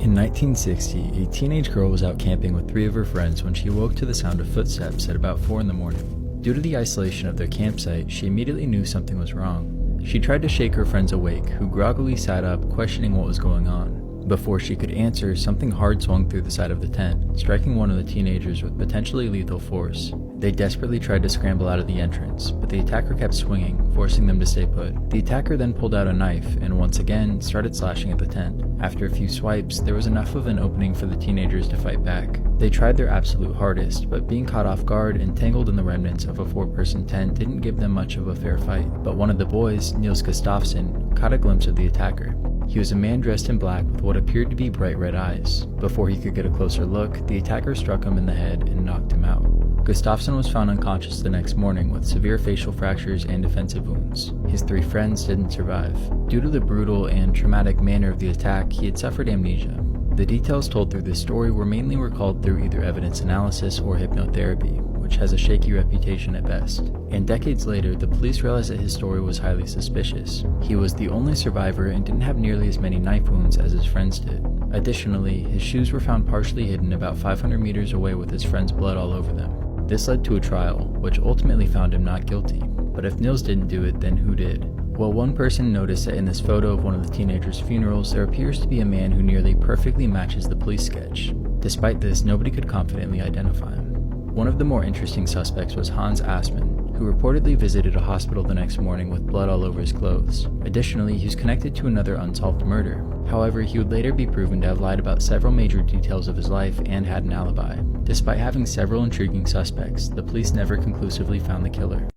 In 1960, a teenage girl was out camping with 3 of her friends when she woke to the sound of footsteps at about 4 in the morning. Due to the isolation of their campsite, she immediately knew something was wrong. She tried to shake her friends awake, who groggily sat up, questioning what was going on. Before she could answer, something hard swung through the side of the tent, striking one of the teenagers with potentially lethal force. They desperately tried to scramble out of the entrance, but the attacker kept swinging, forcing them to stay put. The attacker then pulled out a knife and once again started slashing at the tent. After a few swipes, there was enough of an opening for the teenagers to fight back. They tried their absolute hardest, but being caught off guard and tangled in the remnants of a 4-person tent didn't give them much of a fair fight. But one of the boys, Niels Gustafsson, caught a glimpse of the attacker. He was a man dressed in black with what appeared to be bright red eyes. Before he could get a closer look, the attacker struck him in the head and knocked him out. Gustafsson was found unconscious the next morning with severe facial fractures and defensive wounds. His 3 friends didn't survive. Due to the brutal and traumatic manner of the attack, he had suffered amnesia. The details told through this story were mainly recalled through either evidence analysis or hypnotherapy, which has a shaky reputation at best. And decades later, the police realized that his story was highly suspicious. He was the only survivor and didn't have nearly as many knife wounds as his friends did. Additionally, his shoes were found partially hidden about 500 meters away with his friend's blood all over them. This led to a trial, which ultimately found him not guilty. But if Niels didn't do it, then who did? Well, one person noticed that in this photo of one of the teenagers' funerals, there appears to be a man who nearly perfectly matches the police sketch. Despite this, nobody could confidently identify him. One of the more interesting suspects was Hans Assmann, who reportedly visited a hospital the next morning with blood all over his clothes. Additionally, he was connected to another unsolved murder. However, he would later be proven to have lied about several major details of his life and had an alibi. Despite having several intriguing suspects, the police never conclusively found the killer.